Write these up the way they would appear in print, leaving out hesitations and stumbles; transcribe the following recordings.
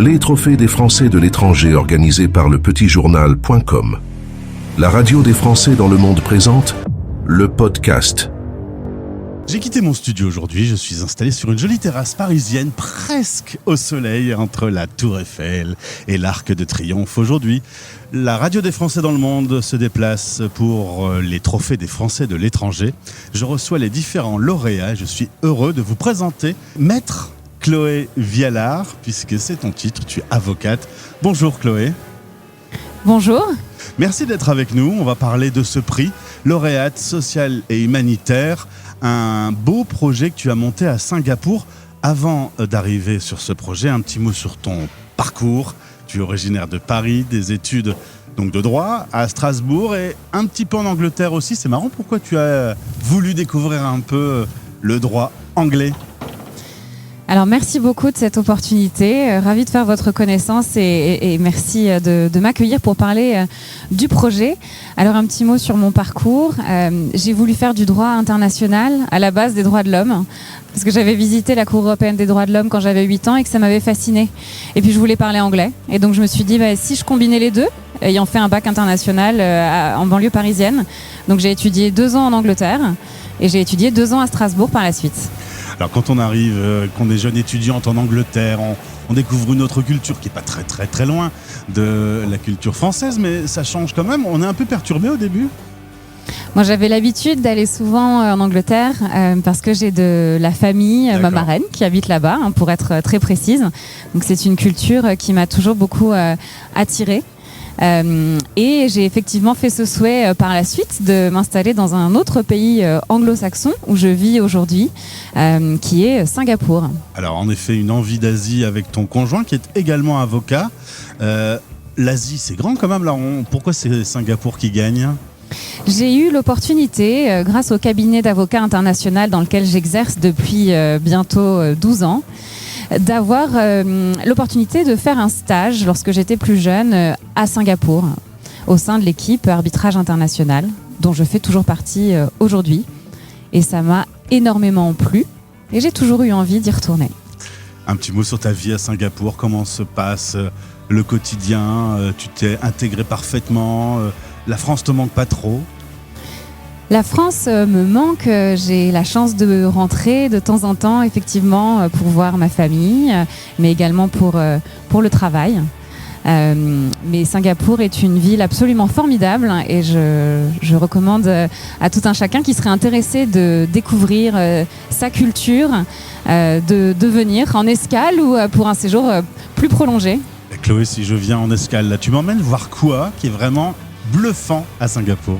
Les trophées des Français de l'étranger organisés par le petitjournal.com. La radio des Français dans le monde présente le podcast. J'ai quitté mon studio aujourd'hui, je suis installé sur une jolie terrasse parisienne presque au soleil entre la Tour Eiffel et l'Arc de Triomphe. Aujourd'hui, la radio des Français dans le monde se déplace pour les trophées des Français de l'étranger. Je reçois les différents lauréats, je suis heureux de vous présenter Maître Chloé Vialard, puisque c'est ton titre, tu es avocate. Bonjour Chloé. Bonjour. Merci d'être avec nous, on va parler de ce prix, lauréate sociale et humanitaire, un beau projet que tu as monté à Singapour. Avant d'arriver sur ce projet, un petit mot sur ton parcours. Tu es originaire de Paris, des études donc de droit à Strasbourg et un petit peu en Angleterre aussi. C'est marrant, pourquoi tu as voulu découvrir un peu le droit anglais ? Alors merci beaucoup de cette opportunité, ravie de faire votre connaissance et merci de m'accueillir pour parler du projet. Alors un petit mot sur mon parcours, j'ai voulu faire du droit international à la base des droits de l'homme, parce que j'avais visité la Cour européenne des droits de l'homme quand j'avais 8 ans et que ça m'avait fascinée. Et puis je voulais parler anglais, et donc je me suis dit si je combinais les deux, ayant fait un bac international en banlieue parisienne, donc j'ai étudié 2 ans en Angleterre et j'ai étudié 2 ans à Strasbourg par la suite. Alors quand on arrive, qu'on est jeune étudiante en Angleterre, on découvre une autre culture qui n'est pas très loin de la culture française, mais ça change quand même. On est un peu perturbé au début. Moi, j'avais l'habitude d'aller souvent en Angleterre parce que j'ai de la famille, ma marraine, qui habite là-bas, pour être très précise. Donc c'est une culture qui m'a toujours beaucoup attirée. Et j'ai effectivement fait ce souhait par la suite de m'installer dans un autre pays anglo-saxon où je vis aujourd'hui, qui est Singapour. Alors en effet, une envie d'Asie avec ton conjoint qui est également avocat. L'Asie, c'est grand quand même. Là, pourquoi c'est Singapour qui gagne ? J'ai eu l'opportunité, grâce au cabinet d'avocats international dans lequel j'exerce depuis bientôt 12 ans, d'avoir l'opportunité de faire un stage lorsque j'étais plus jeune à Singapour au sein de l'équipe arbitrage international dont je fais toujours partie aujourd'hui, et ça m'a énormément plu et j'ai toujours eu envie d'y retourner. Un petit mot sur ta vie à Singapour, comment se passe le quotidien, tu t'es intégré parfaitement, la France te manque pas trop ? La France me manque, j'ai la chance de rentrer de temps en temps effectivement pour voir ma famille, mais également pour le travail. Mais Singapour est une ville absolument formidable et je recommande à tout un chacun qui serait intéressé de découvrir sa culture, de venir en escale ou pour un séjour plus prolongé. Chloé, si je viens en escale, là, tu m'emmènes voir quoi qui est vraiment bluffant à Singapour ?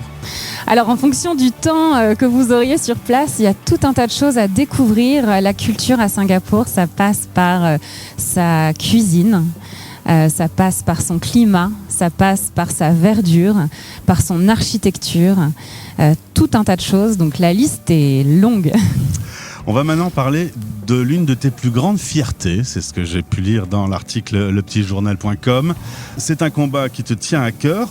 Alors en fonction du temps que vous auriez sur place, il y a tout un tas de choses à découvrir. La culture à Singapour, ça passe par sa cuisine, ça passe par son climat, ça passe par sa verdure, par son architecture, tout un tas de choses. Donc la liste est longue. On va maintenant parler de l'une de tes plus grandes fiertés, c'est ce que j'ai pu lire dans l'article lepetitjournal.com. C'est un combat qui te tient à cœur.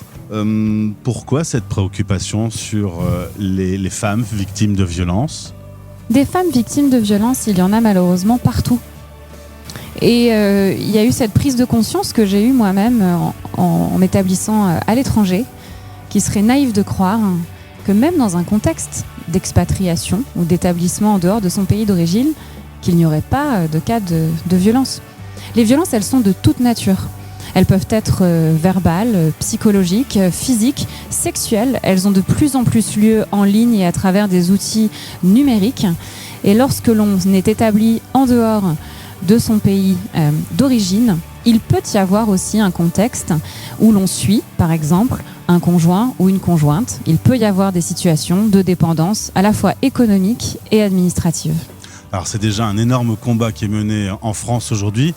Pourquoi cette préoccupation sur les femmes victimes de violences ? Des femmes victimes de violences, il y en a malheureusement partout. Et il y a eu cette prise de conscience que j'ai eue moi-même en m'établissant à l'étranger, qui serait naïf de croire que même dans un contexte d'expatriation ou d'établissement en dehors de son pays d'origine, qu'il n'y aurait pas de cas de violence. Les violences, elles sont de toute nature. Elles peuvent être verbales, psychologiques, physiques, sexuelles. Elles ont de plus en plus lieu en ligne et à travers des outils numériques. Et lorsque l'on est établi en dehors de son pays d'origine, il peut y avoir aussi un contexte où l'on suit, par exemple, un conjoint ou une conjointe. Il peut y avoir des situations de dépendance à la fois économique et administrative. Alors c'est déjà un énorme combat qui est mené en France aujourd'hui,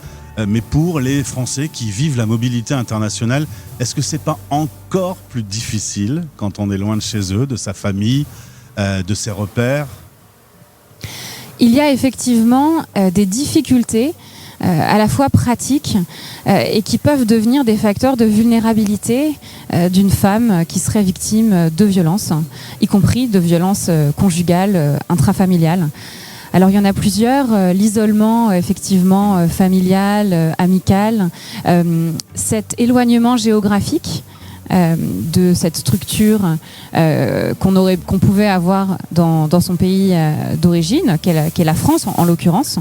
mais pour les Français qui vivent la mobilité internationale, est-ce que c'est pas encore plus difficile quand on est loin de chez eux, de sa famille, de ses repères ? Il y a effectivement des difficultés à la fois pratiques et qui peuvent devenir des facteurs de vulnérabilité d'une femme qui serait victime de violences, y compris de violences conjugales, intrafamiliales. Alors il y en a plusieurs, l'isolement effectivement familial, amical, cet éloignement géographique de cette structure qu'on pouvait avoir dans son pays d'origine, qu'est la France en l'occurrence.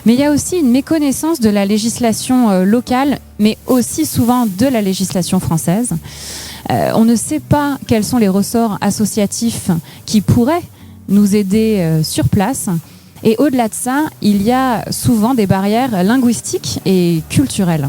Mais il y a aussi une méconnaissance de la législation locale, mais aussi souvent de la législation française. On ne sait pas quels sont les ressorts associatifs qui pourraient nous aider sur place. Et au-delà de ça, il y a souvent des barrières linguistiques et culturelles.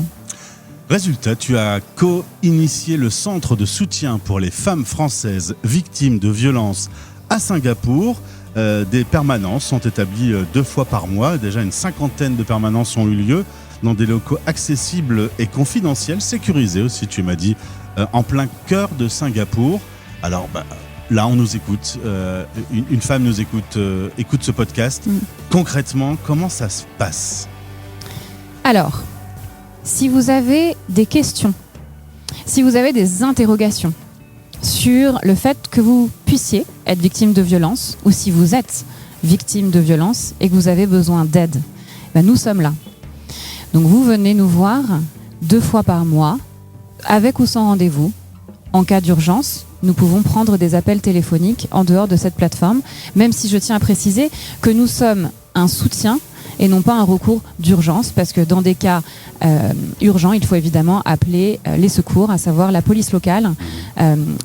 Résultat, tu as co-initié le centre de soutien pour les femmes françaises victimes de violences à Singapour. Des permanences sont établies 2 fois par mois. Déjà, une 50aine de permanences ont eu lieu dans des locaux accessibles et confidentiels, sécurisés aussi, tu m'as dit, en plein cœur de Singapour. Alors, là, on nous écoute. Une femme nous écoute ce podcast. Concrètement, comment ça se passe ? Alors, si vous avez des questions, si vous avez des interrogations sur le fait que vous puissiez être victime de violence, ou si vous êtes victime de violence et que vous avez besoin d'aide, nous sommes là. Donc vous venez nous voir 2 fois par mois, avec ou sans rendez-vous. En cas d'urgence, nous pouvons prendre des appels téléphoniques en dehors de cette plateforme, même si je tiens à préciser que nous sommes un soutien et non pas un recours d'urgence, parce que dans des cas urgents, il faut évidemment appeler les secours, à savoir la police locale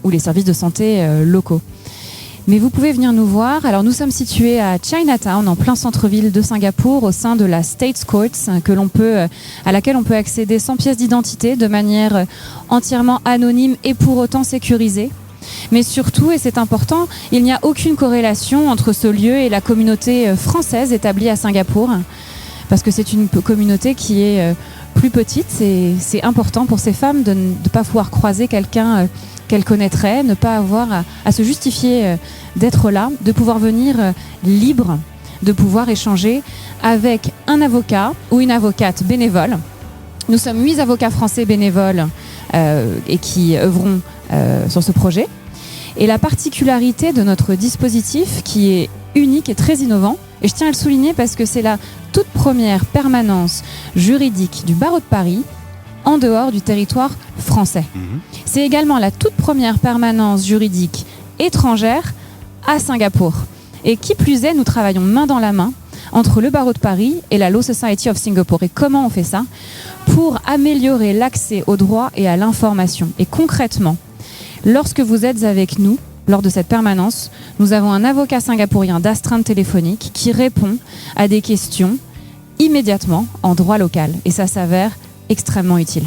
ou les services de santé locaux. Mais vous pouvez venir nous voir. Alors nous sommes situés à Chinatown, en plein centre-ville de Singapour, au sein de la States Courts, à laquelle on peut accéder sans pièce d'identité, de manière entièrement anonyme et pour autant sécurisée. Mais surtout, et c'est important, il n'y a aucune corrélation entre ce lieu et la communauté française établie à Singapour, parce que c'est une communauté qui est plus petite. C'est important pour ces femmes de ne pas pouvoir croiser quelqu'un qu'elles connaîtraient, ne pas avoir à se justifier d'être là, de pouvoir venir libre, de pouvoir échanger avec un avocat ou une avocate bénévole. Nous sommes 8 avocats français bénévoles et qui œuvront sur ce projet. Et la particularité de notre dispositif, qui est unique et très innovant, et je tiens à le souligner parce que c'est la toute première permanence juridique du barreau de Paris en dehors du territoire français. C'est également la toute première permanence juridique étrangère à Singapour. Et qui plus est, nous travaillons main dans la main entre le barreau de Paris et la Law Society of Singapore. Et comment on fait ça ? Pour améliorer l'accès au droit et à l'information. Et concrètement, lorsque vous êtes avec nous, lors de cette permanence, nous avons un avocat singapourien d'astreinte téléphonique qui répond à des questions immédiatement en droit local. Et ça s'avère extrêmement utile.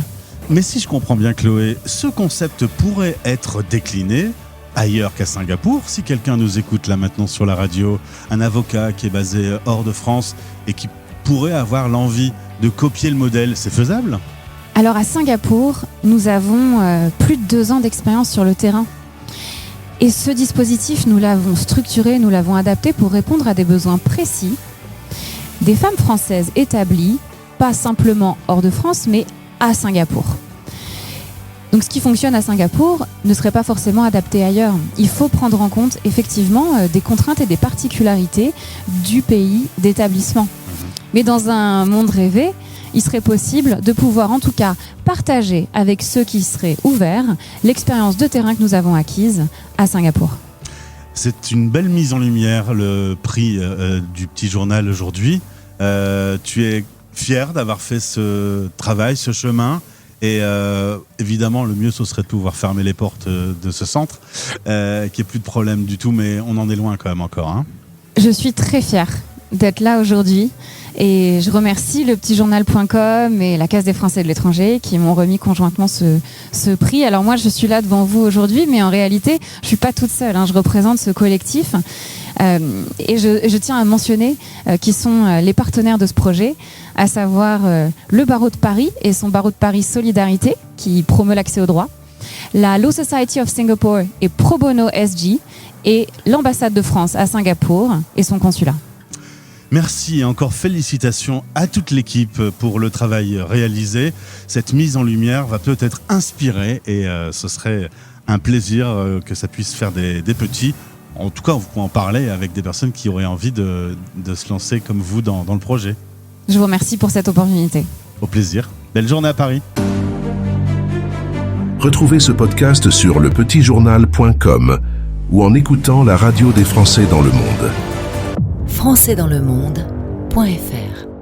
Mais si je comprends bien, Chloé, ce concept pourrait être décliné ailleurs qu'à Singapour. Si quelqu'un nous écoute là maintenant sur la radio, un avocat qui est basé hors de France et qui pourrait avoir l'envie de copier le modèle, c'est faisable ? Alors à Singapour, nous avons plus de 2 ans d'expérience sur le terrain. Et ce dispositif, nous l'avons structuré, nous l'avons adapté pour répondre à des besoins précis des femmes françaises établies, pas simplement hors de France, mais à Singapour. Donc ce qui fonctionne à Singapour ne serait pas forcément adapté ailleurs. Il faut prendre en compte effectivement des contraintes et des particularités du pays d'établissement. Mais dans un monde rêvé, il serait possible de pouvoir en tout cas partager avec ceux qui seraient ouverts l'expérience de terrain que nous avons acquise à Singapour. C'est une belle mise en lumière, le prix du petit journal aujourd'hui. Tu es fier d'avoir fait ce travail, ce chemin. Et évidemment, le mieux, ce serait de pouvoir fermer les portes de ce centre, qu'il n'y ait plus de problème du tout, mais on en est loin quand même encore. Hein. Je suis très fière d'être là aujourd'hui. Et je remercie le petitjournal.com et la Caisse des Français de l'étranger qui m'ont remis conjointement ce prix. Alors moi, je suis là devant vous aujourd'hui, mais en réalité, je suis pas toute seule. Je représente ce collectif. Et je tiens à mentionner qui sont les partenaires de ce projet, à savoir le barreau de Paris et son barreau de Paris Solidarité, qui promeut l'accès au droit, la Law Society of Singapore et Pro Bono SG, et l'ambassade de France à Singapour et son consulat. Merci et encore félicitations à toute l'équipe pour le travail réalisé. Cette mise en lumière va peut-être inspirer et ce serait un plaisir que ça puisse faire des petits en tout cas, vous pouvez en parler avec des personnes qui auraient envie de se lancer comme vous dans le projet. Je vous remercie pour cette opportunité. Au plaisir. Belle journée à Paris. Retrouvez ce podcast sur lepetitjournal.com ou en écoutant la radio des Français dans le monde. Françaisdanslemonde.fr